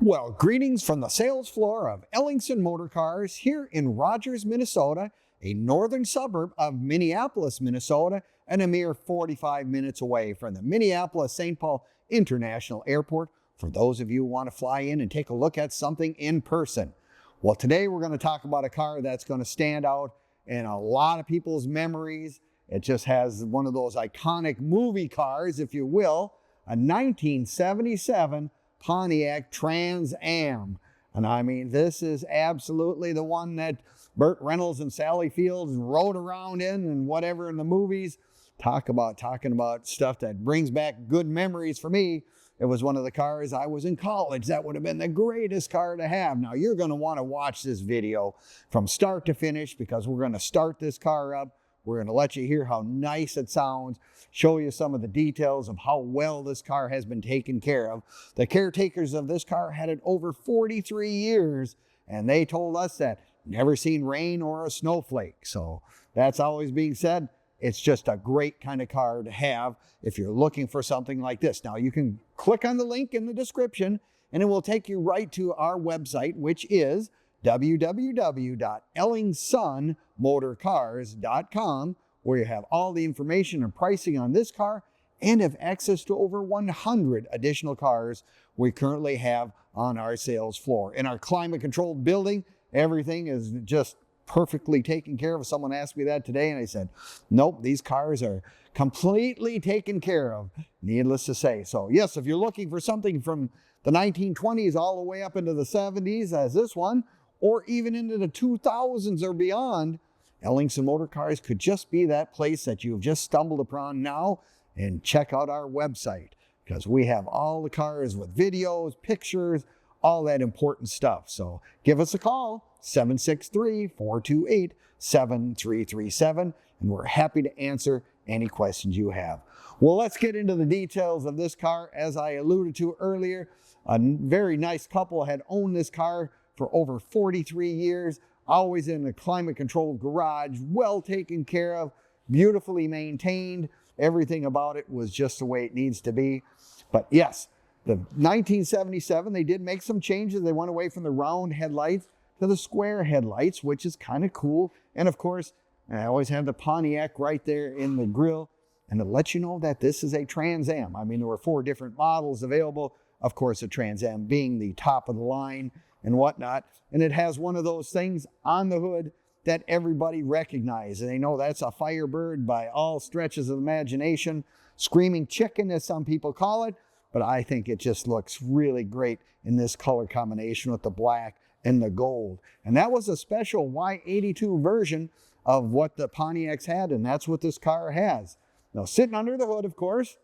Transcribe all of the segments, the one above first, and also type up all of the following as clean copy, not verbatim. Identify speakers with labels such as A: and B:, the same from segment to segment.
A: Well, greetings from the sales floor of Ellingson Motor Cars here in Rogers, Minnesota, a northern suburb of Minneapolis, Minnesota, and a mere 45 minutes away from the Minneapolis-St. Paul International Airport for those of you who want to fly in and take a look at something in person. Well, today we're going to talk about a car that's going to stand out in a lot of people's memories. It just has one of those iconic movie cars, if you will, a 1977 Pontiac Trans Am. And I mean, this is absolutely the one that Burt Reynolds and Sally Fields rode around in and whatever in the movies. Talking about stuff that brings back good memories for me. It was one of the cars I was in college. That would have been the greatest car to have. Now you're going to want to watch this video from start to finish because we're going to start this car up. We're going to let you hear how nice it sounds, show you some of the details of how well this car has been taken care of. The caretakers of this car had it over 43 years, and they told us that never seen rain or a snowflake. So that's always being said. It's just a great kind of car to have if you're looking for something like this. Now you can click on the link in the description, and it will take you right to our website, which is www.ellingsonmotorcars.com, where you have all the information and pricing on this car and have access to over 100 additional cars we currently have on our sales floor. In our climate-controlled building, everything is just perfectly taken care of. Someone asked me that today, and I said, nope, these cars are completely taken care of, needless to say. So yes, if you're looking for something from the 1920s all the way up into the 70s as this one, or even into the 2000s or beyond, Ellingson Motor Cars could just be that place that you've just stumbled upon now. And check out our website because we have all the cars with videos, pictures, all that important stuff. So give us a call, 763-428-7337, and we're happy to answer any questions you have. Well, let's get into the details of this car. As I alluded to earlier, a very nice couple had owned this car for over 43 years, always in a climate-controlled garage, well taken care of, beautifully maintained. Everything about it was just the way it needs to be. But yes, the 1977, they did make some changes. They went away from the round headlights to the square headlights, which is kind of cool. And of course, I always have the Pontiac right there in the grill. And to let you know that this is a Trans Am. I mean, there were 4 different models available. Of course, the Trans Am being the top of the line and whatnot. And it has one of those things on the hood that everybody recognizes. And they know that's a Firebird by all stretches of imagination. Screaming chicken, as some people call it. But I think it just looks really great in this color combination with the black and the gold. And that was a special Y82 version of what the Pontiacs had, and that's what this car has. Now, sitting under the hood, of course,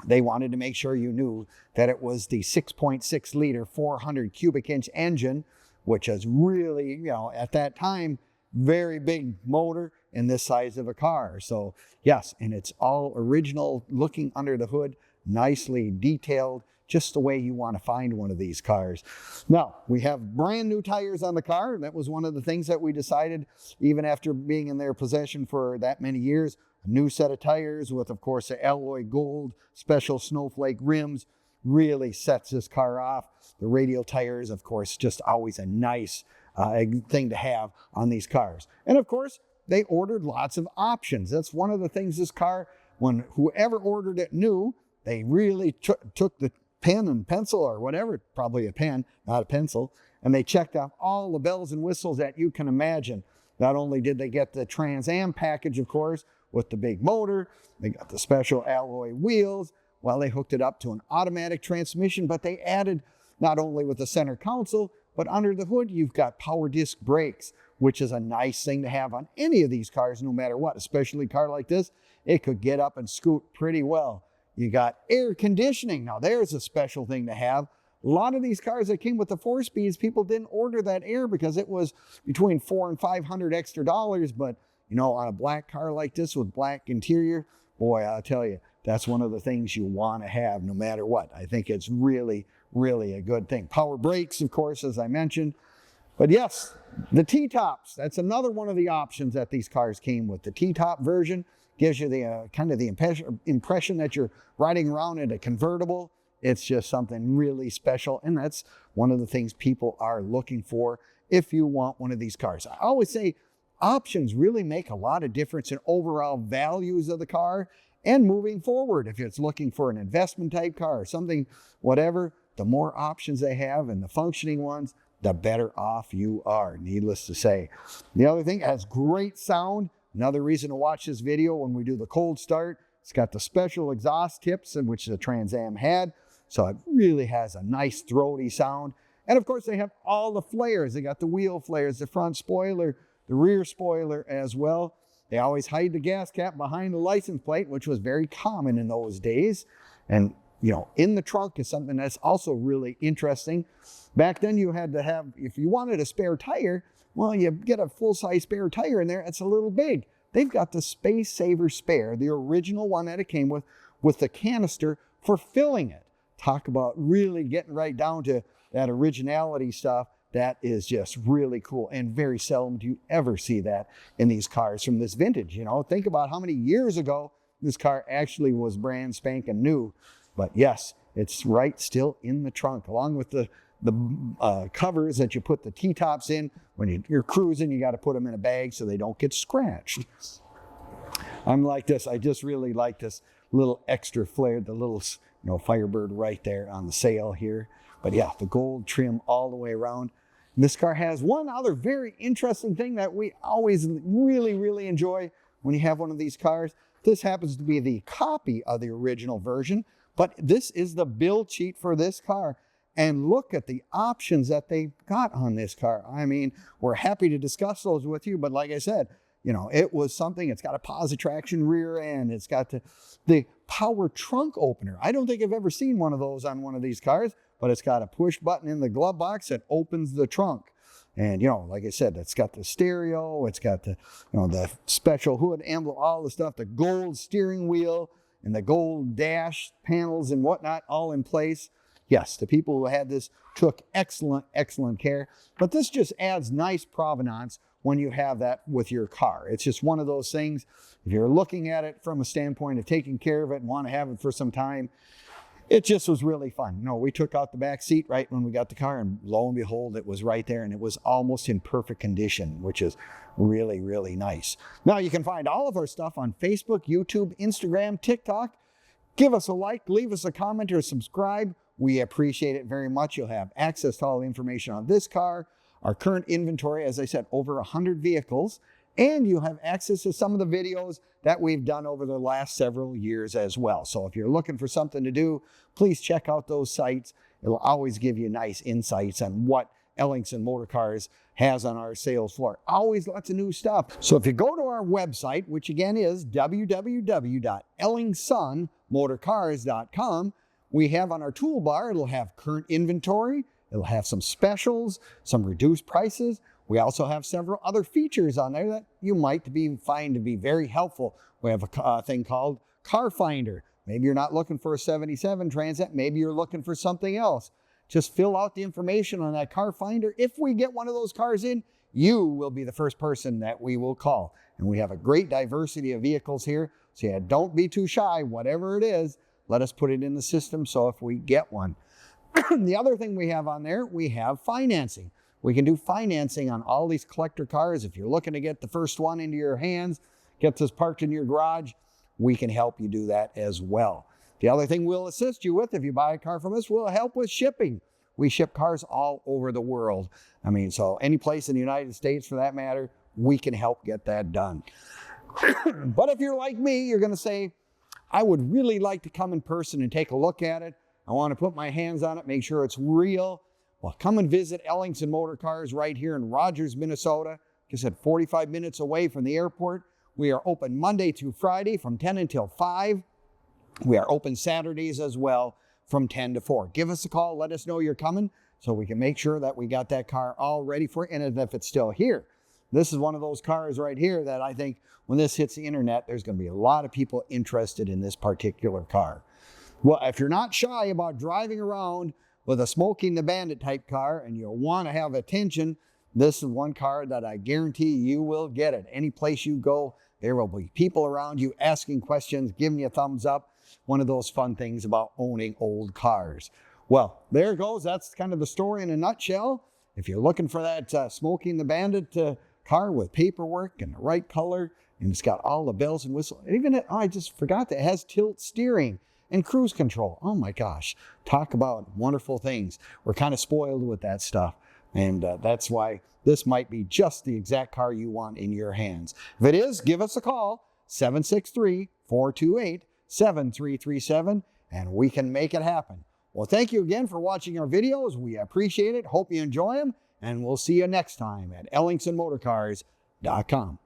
A: they wanted to make sure you knew that it was the 6.6 liter, 400 cubic inch engine, which is really, at that time, very big motor in this size of a car. So yes, and it's all original looking under the hood, nicely detailed, just the way you want to find one of these cars. Now, we have brand new tires on the car. That was one of the things that we decided, even after being in their possession for that many years. A new set of tires with, of course, the alloy gold special Snowflake rims really sets this car off. The radial tires, of course, just always a nice thing to have on these cars. And of course, they ordered lots of options. That's one of the things this car, when whoever ordered it new, they really took the pen and pencil or whatever, probably a pen, not a pencil, and they checked off all the bells and whistles that you can imagine. Not only did they get the Trans Am package, of course, with the big motor, they got the special alloy wheels, while they hooked it up to an automatic transmission, but they added not only with the center console, but under the hood, you've got power disc brakes, which is a nice thing to have on any of these cars, no matter what, especially a car like this. It could get up and scoot pretty well. You got air conditioning. Now, there's a special thing to have. A lot of these cars that came with the 4-speeds, people didn't order that air because it was between $400 and $500 extra dollars, but on a black car like this with black interior, boy, I'll tell you, that's one of the things you want to have no matter what. I think it's really, really a good thing. Power brakes, of course, as I mentioned. But yes, the T-tops, that's another one of the options that these cars came with. The T-top version gives you the kind of the impression that you're riding around in a convertible. It's just something really special, and that's one of the things people are looking for if you want one of these cars. I always say options really make a lot of difference in overall values of the car and moving forward. If it's looking for an investment type car or something, whatever, the more options they have and the functioning ones, the better off you are, needless to say. The other thing, it has great sound. Another reason to watch this video when we do the cold start, it's got the special exhaust tips in which the Trans Am had. So it really has a nice throaty sound. And of course they have all the flares. They got the wheel flares, the front spoiler, the rear spoiler as well. They always hide the gas cap behind the license plate, which was very common in those days. And you know, in the trunk is something that's also really interesting. Back then you had to have, if you wanted a spare tire, well, you get a full-size spare tire in there, it's a little big. They've got the Space Saver Spare, the original one that it came with the canister for filling it. Talk about really getting right down to that originality stuff. That is just really cool, and very seldom do you ever see that in these cars from this vintage. You know, think about how many years ago this car actually was brand spanking new. But yes, it's right still in the trunk, along with the covers that you put the T-tops in. When you're cruising, you got to put them in a bag so they don't get scratched. I'm like this. I just really like this little extra flare, the little, you know, Firebird right there on the sail here. But yeah, the gold trim all the way around. And this car has one other very interesting thing that we always really enjoy when you have one of these cars. This happens to be the copy of the original version, but this is the build sheet for this car. And look at the options that they got on this car. I mean, we're happy to discuss those with you, but like I said, you know, it was something. It's got a positraction rear end. It's got the power trunk opener. I don't think I've ever seen one of those on one of these cars, but it's got a push button in the glove box that opens the trunk. And, you know, like I said, it's got the stereo. It's got the, you know, the special hood emblem, all the stuff, the gold steering wheel and the gold dash panels and whatnot, all in place. Yes, the people who had this took excellent care. But this just adds nice provenance when you have that with your car. It's just one of those things. If you're looking at it from a standpoint of taking care of it and want to have it for some time, it just was really fun. You know, we took out the back seat right when we got the car, and lo and behold, it was right there, and it was almost in perfect condition, which is really nice. Now, you can find all of our stuff on Facebook, YouTube, Instagram, TikTok. Give us a like, leave us a comment, or subscribe. We appreciate it very much. You'll have access to all the information on this car, our current inventory, as I said, over 100 vehicles, and you'll have access to some of the videos that we've done over the last several years as well. So if you're looking for something to do, please check out those sites. It'll always give you nice insights on what Ellingson Motor Cars has on our sales floor. Always lots of new stuff. So if you go to our website, which again is www.ellingsonmotorcars.com, we have on our toolbar, it'll have current inventory, it'll have some specials, some reduced prices. We also have several other features on there that you might find to be very helpful. We have a thing called Car Finder. Maybe you're not looking for a 77 Trans Am, maybe you're looking for something else. Just fill out the information on that Car Finder. If we get one of those cars in, you will be the first person that we will call. And we have a great diversity of vehicles here. So yeah, don't be too shy, whatever it is. Let us put it in the system so if we get one. The other thing we have on there, we have financing. We can do financing on all these collector cars. If you're looking to get the first one into your hands, get this parked in your garage, we can help you do that as well. The other thing we'll assist you with, if you buy a car from us, we'll help with shipping. We ship cars all over the world. I mean, so any place in the United States for that matter, we can help get that done. But if you're like me, you're going to say, I would really like to come in person and take a look at it. I want to put my hands on it, make sure it's real. Well, come and visit Ellingson Motor Cars right here in Rogers, Minnesota. Like I said, 45 minutes away from the airport. We are open Monday through Friday from 10 until 5. We are open Saturdays as well from 10 to 4. Give us a call. Let us know you're coming so we can make sure that we got that car all ready for you. And if it's still here, this is one of those cars right here that I think when this hits the internet, there's going to be a lot of people interested in this particular car. Well, if you're not shy about driving around with a Smokey and the Bandit type car and you want to have attention, this is one car that I guarantee you will get it. Any place you go, there will be people around you asking questions, giving you a thumbs up. one of those fun things about owning old cars. Well, there it goes. That's kind of the story in a nutshell. If you're looking for that Smokey and the Bandit car with paperwork and the right color, and it's got all the bells and whistles. Even I just forgot that it has tilt steering and cruise control. Oh my gosh. Talk about wonderful things. We're kind of spoiled with that stuff. And that's why this might be just the exact car you want in your hands. If it is, give us a call, 763-428-7337, and we can make it happen. Well, thank you again for watching our videos. We appreciate it. Hope you enjoy them. And we'll see you next time at ellingsonmotorcars.com.